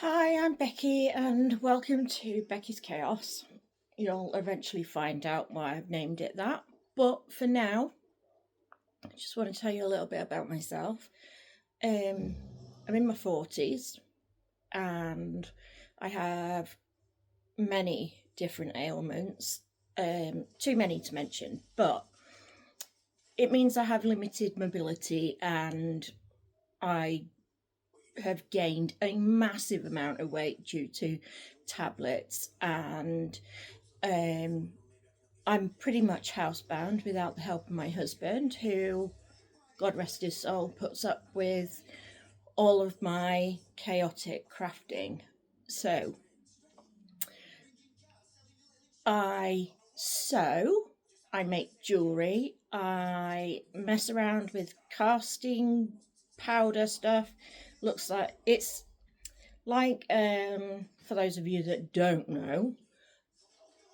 Hi, I'm Becky, and welcome to Becky's Chaos. You'll eventually find out why I've named it that, but for now, I just want to tell you a little bit about myself. I'm in my 40s, and I have many different ailments, too many to mention, but it means I have limited mobility and I have gained a massive amount of weight due to tablets, and I'm pretty much housebound without the help of my husband, who, God rest his soul, puts up with all of my chaotic crafting. So I sew, I make jewellery, I mess around with casting powder stuff. Looks like it's like, for those of you that don't know,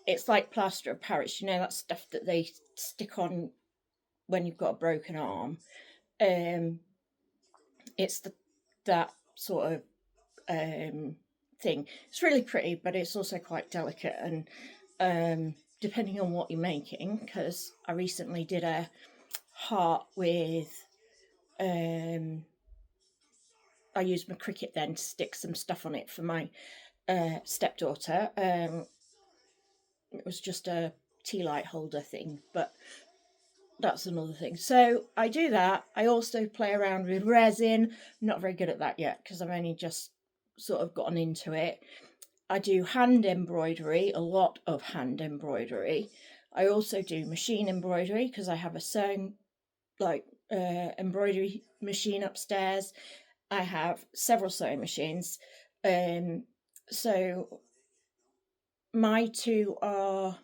it's like plaster of Paris, that stuff that they stick on when you've got a broken arm. It's that sort of thing. It's really pretty, but it's also quite delicate, and depending on what you're making, because I recently did a heart with I used my Cricut then to stick some stuff on it for my stepdaughter. It was just a tea light holder thing, but that's another thing. So I do that. I also play around with resin. I'm not very good at that yet because I've only just sort of gotten into it. I do hand embroidery, a lot of hand embroidery. I also do machine embroidery because I have a sewing embroidery machine upstairs. I have several sewing machines. So my two are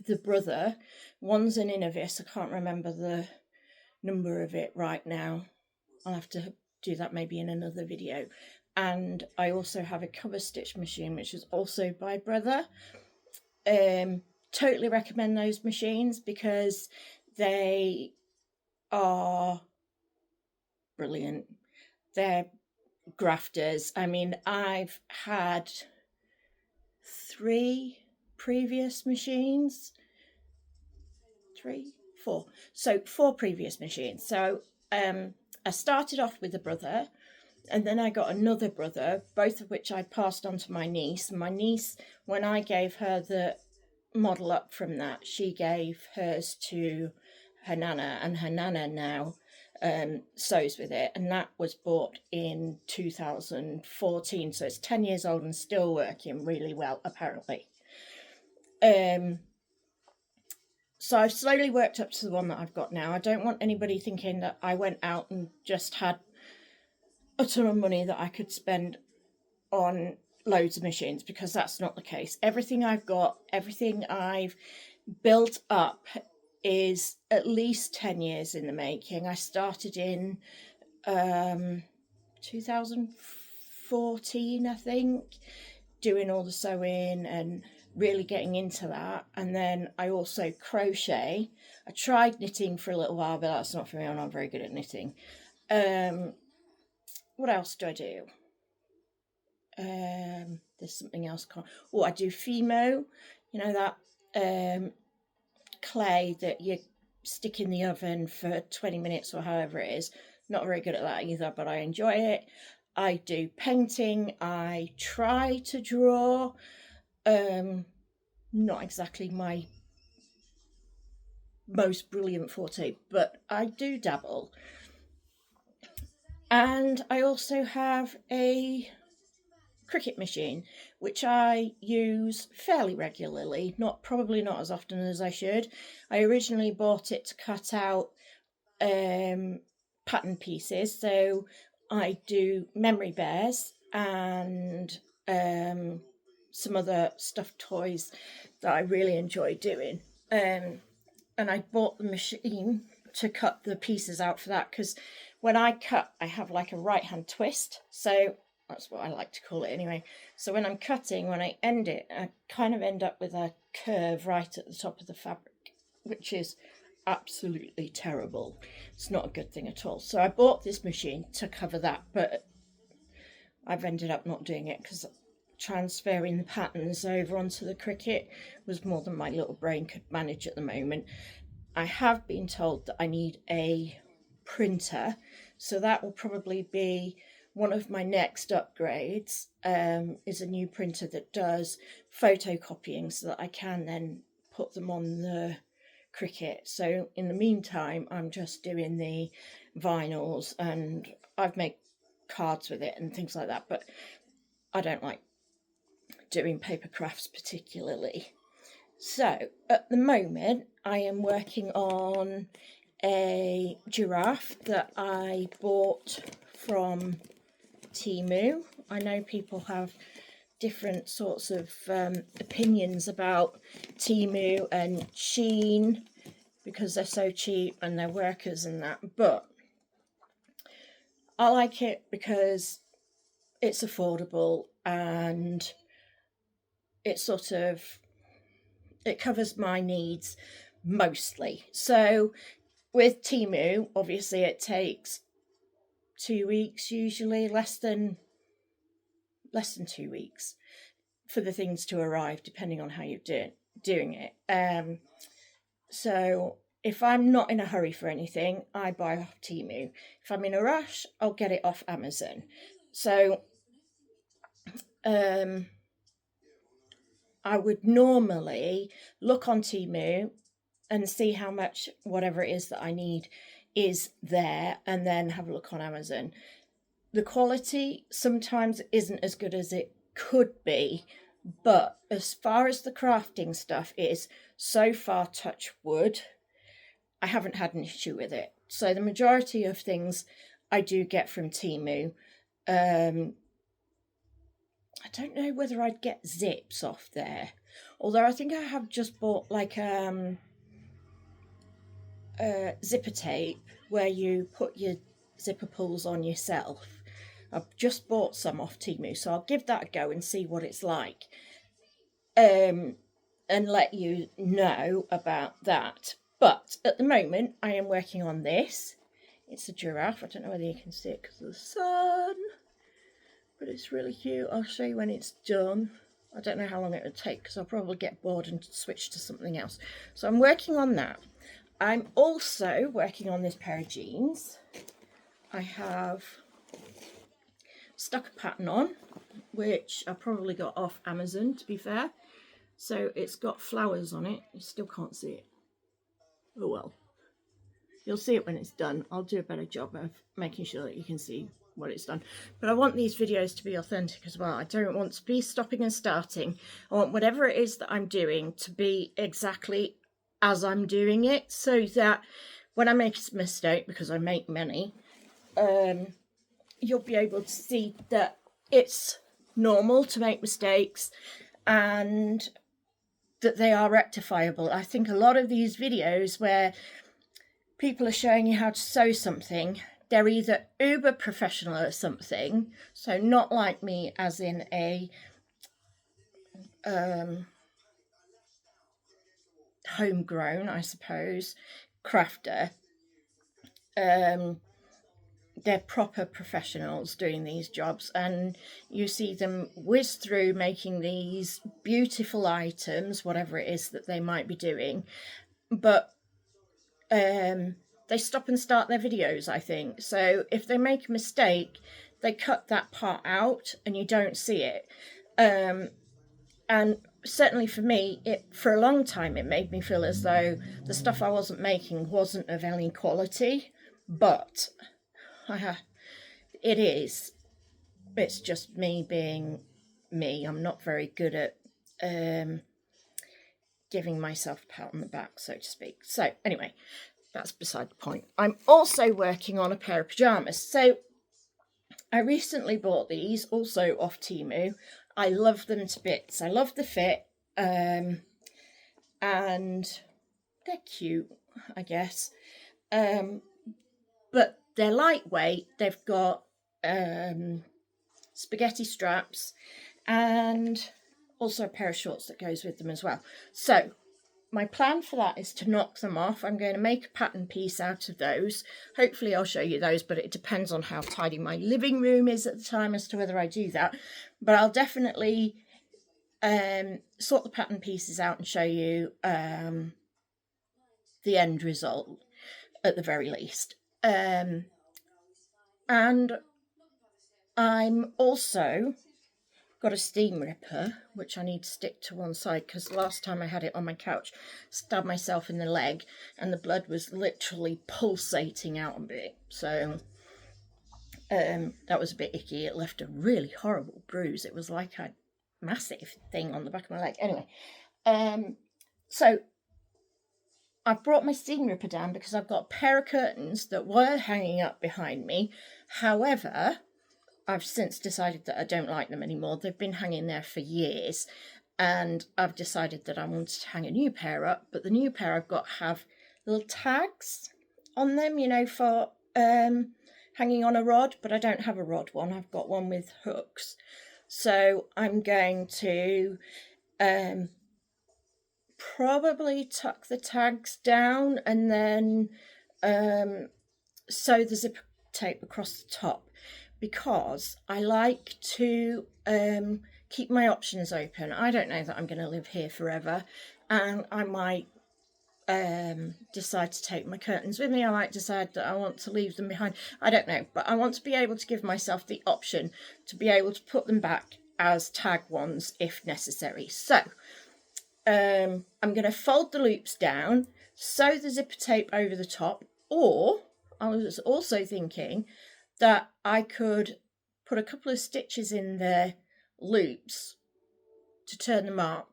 the brother. One's an Innovis. I can't remember the number of it right now. I'll have to do that maybe in another video. And I also have a cover stitch machine, which is also by brother. Totally recommend those machines because they are brilliant. They're grafters. I mean, I've had 3 previous machines. 3, 4. So 4 previous machines. So I started off with a brother, and then I got another brother, both of which I passed on to my niece. And my niece, when I gave her the model up from that, she gave hers to her nana, and her nana now sews with it. And that was bought in 2014, so it's 10 years old and still working really well, apparently. So I've slowly worked up to the one that I've got now. I don't want anybody thinking that I went out and just had a ton of money that I could spend on loads of machines, because that's not the case. Everything I've got, everything I've built up is at least 10 years in the making. I started in 2014, I think, doing all the sewing and really getting into that. And then I also crochet. I tried knitting for a little while, but that's not for me. I'm not very good at knitting. What else do I do? There's something else. I do Fimo, that clay that you stick in the oven for 20 minutes or however it is. Not very good at that either, but I enjoy it. I do painting. I try to draw. Not exactly my most brilliant forte, but I do dabble. And I also have a Cricut machine, which I use fairly regularly, probably not as often as I should. I originally bought it to cut out pattern pieces, so I do memory bears and some other stuffed toys that I really enjoy doing. And I bought the machine to cut the pieces out for that, because when I cut, I have like a right hand twist. So that's what I like to call it anyway. So when I'm cutting, when I end it, I kind of end up with a curve right at the top of the fabric, which is absolutely terrible. It's not a good thing at all. So I bought this machine to cover that, but I've ended up not doing it because transferring the patterns over onto the Cricut was more than my little brain could manage at the moment. I have been told that I need a printer, so that will probably be one of my next upgrades, is a new printer that does photocopying so that I can then put them on the Cricut. So in the meantime, I'm just doing the vinyls, and I've made cards with it and things like that, but I don't like doing paper crafts particularly. So at the moment I am working on a giraffe that I bought from Temu. I know people have different sorts of opinions about Temu and Shein because they're so cheap and they're workers and that, but I like it because it's affordable and it covers my needs mostly. So with Temu, obviously it takes 2 weeks, usually less than 2 weeks for the things to arrive, depending on how you're doing it. So if I'm not in a hurry for anything, I buy off Temu. If I'm in a rush, I'll get it off Amazon. So I would normally look on Temu and see how much whatever it is that I need is there, and then have a look on Amazon. The quality sometimes isn't as good as it could be, but as far as the crafting stuff is, so far, touch wood, I haven't had an issue with it. So the majority of things I do get from Temu. I don't know whether I'd get zips off there, although I think I have just bought like zipper tape where you put your zipper pulls on yourself. I've just bought some off Temu, so I'll give that a go and see what it's like, and let you know about that. But at the moment I am working on this. It's a giraffe. I don't know whether you can see it because of the sun, but it's really cute. I'll show you when it's done. I don't know how long it would take because I'll probably get bored and switch to something else. So I'm working on that. I'm also working on this pair of jeans. I have stuck a pattern on, which I probably got off Amazon, to be fair. So it's got flowers on it. You still can't see it. Oh well. You'll see it when it's done. I'll do a better job of making sure that you can see what it's done. But I want these videos to be authentic as well. I don't want to be stopping and starting. I want whatever it is that I'm doing to be exactly as I'm doing it, so that when I make a mistake, because I make many, you'll be able to see that it's normal to make mistakes and that they are rectifiable. I think a lot of these videos where people are showing you how to sew something, they're either uber professional at something, so not like me as in a homegrown, I suppose, crafter. They're proper professionals doing these jobs, and you see them whiz through making these beautiful items, whatever it is that they might be doing, but they stop and start their videos, I think. So if they make a mistake, they cut that part out and you don't see it. And certainly for me, for a long time, it made me feel as though the stuff I wasn't making wasn't of any quality, but it is. It's just me being me. I'm not very good at giving myself a pat on the back, so to speak. So anyway, that's beside the point. I'm also working on a pair of pajamas. So I recently bought these, also off Temu. I love them to bits. I love the fit, and they're cute, I guess. But they're lightweight. They've got spaghetti straps and also a pair of shorts that goes with them as well. So my plan for that is to knock them off. I'm going to make a pattern piece out of those. Hopefully I'll show you those, but it depends on how tidy my living room is at the time as to whether I do that. But I'll definitely sort the pattern pieces out and show you the end result at the very least. And I'm also got a steam ripper, which I need to stick to one side because last time I had it on my couch, stabbed myself in the leg and the blood was literally pulsating out of it. So that was a bit icky. It left a really horrible bruise. It was like a massive thing on the back of my leg. Anyway, so I've brought my steam ripper down because I've got a pair of curtains that were hanging up behind me. However, I've since decided that I don't like them anymore. They've been hanging there for years, and I've decided that I wanted to hang a new pair up, but the new pair I've got have little tags on them, you know, for hanging on a rod, but I don't have a rod one. I've got one with hooks. So I'm going to probably tuck the tags down and then sew the zipper tape across the top, because I like to keep my options open. I don't know that I'm going to live here forever, and I might decide to take my curtains with me. I might decide that I want to leave them behind. I don't know, but I want to be able to give myself the option to be able to put them back as tag ones if necessary. So I'm going to fold the loops down, sew the zipper tape over the top, or I was also thinking that I could put a couple of stitches in the loops to turn them up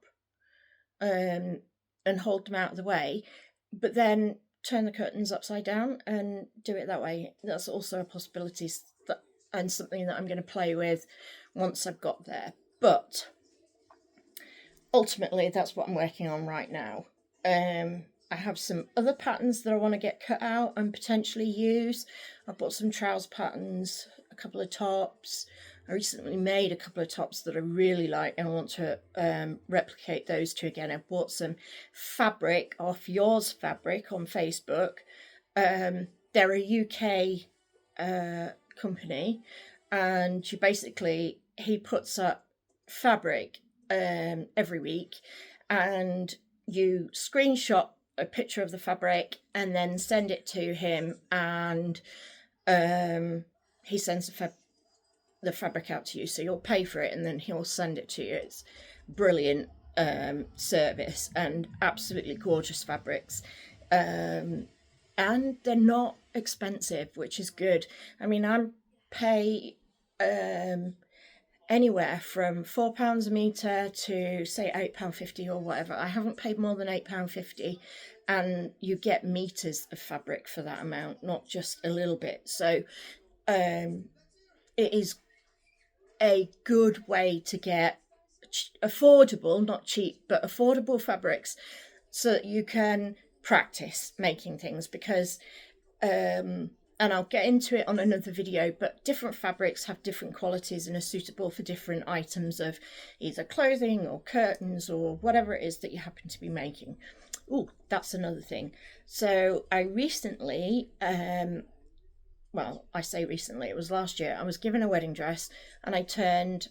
and hold them out of the way, but then turn the curtains upside down and do it that way. That's also a possibility and something that I'm going to play with once I've got there. But ultimately, that's what I'm working on right now. I have some other patterns that I want to get cut out and potentially use. I've bought some trouser patterns, a couple of tops. I recently made a couple of tops that I really like and I want to replicate those two again. I bought some fabric off Yours Fabric on Facebook. They're a UK company, and he puts up fabric every week, and you screenshot a picture of the fabric and then send it to him, and he sends the fabric out to you, so you'll pay for it and then he'll send it to you. It's brilliant service and absolutely gorgeous fabrics, and they're not expensive, which is good. I mean, I pay anywhere from £4 a metre to say £8.50 or whatever. I haven't paid more than £8.50, and you get meters of fabric for that amount, not just a little bit. So it is a good way to get affordable, not cheap, but affordable fabrics so that you can practice making things, because and I'll get into it on another video, but different fabrics have different qualities and are suitable for different items of either clothing or curtains or whatever it is that you happen to be making. Oh, that's another thing. So I recently, well, I say recently, it was last year, I was given a wedding dress and I turned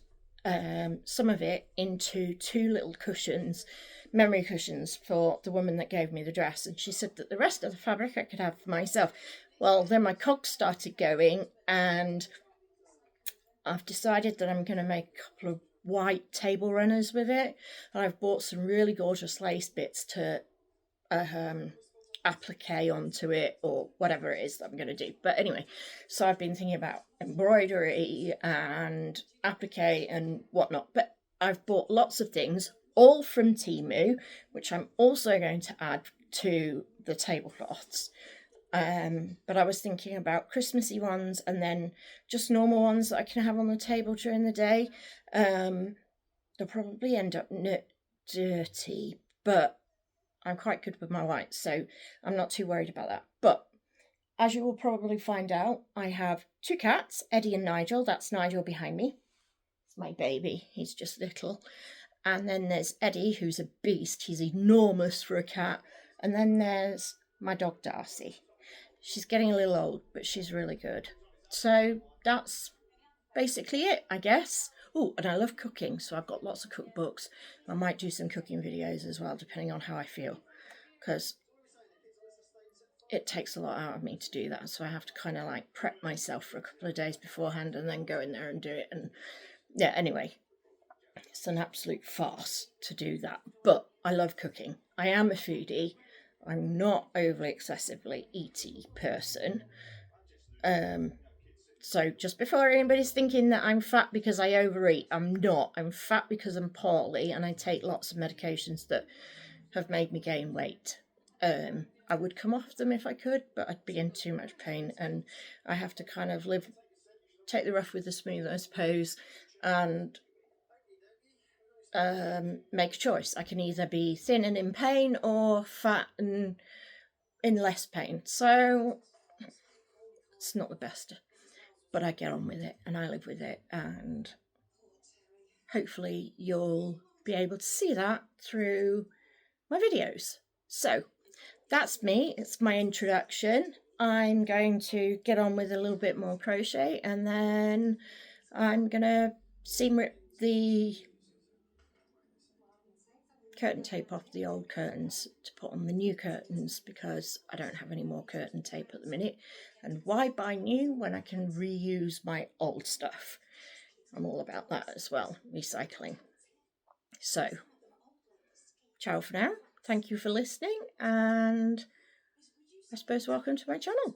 some of it into two little cushions, memory cushions, for the woman that gave me the dress, and she said that the rest of the fabric I could have for myself. Well, then my cogs started going, and I've decided that I'm going to make a couple of white table runners with it, and I've bought some really gorgeous lace bits to applique onto it, or whatever it is that I'm going to do. But anyway, so I've been thinking about embroidery and applique and whatnot, but I've bought lots of things, all from Temu, which I'm also going to add to the tablecloths. But I was thinking about Christmassy ones and then just normal ones that I can have on the table during the day. They'll probably end up dirty, but I'm quite good with my whites, so I'm not too worried about that. But as you will probably find out, I have two cats, Eddie and Nigel. That's Nigel behind me. It's my baby. He's just little. And then there's Eddie, who's a beast. He's enormous for a cat. And then there's my dog Darcy. She's getting a little old, but she's really good. So that's basically it, I guess. Oh, and I love cooking, so I've got lots of cookbooks. I might do some cooking videos as well, depending on how I feel, because it takes a lot out of me to do that. So I have to kind of like prep myself for a couple of days beforehand and then go in there and do it. And yeah, anyway, it's an absolute farce to do that. But I love cooking. I am a foodie. I'm not overly excessively eaty person. So just before anybody's thinking that I'm fat because I overeat, I'm not. I'm fat because I'm poorly and I take lots of medications that have made me gain weight. I would come off them if I could, but I'd be in too much pain, and I have to kind of take the rough with the smooth, I suppose, and make a choice. I can either be thin and in pain or fat and in less pain. So it's not the best, but I get on with it and I live with it, and hopefully you'll be able to see that through my videos. So that's me. It's my introduction. I'm going to get on with a little bit more crochet, and then I'm going to seam rip the curtain tape off the old curtains to put on the new curtains, because I don't have any more curtain tape at the minute. And why buy new when I can reuse my old stuff? I'm all about that as well, recycling. So, ciao for now. Thank you for listening, and I suppose welcome to my channel.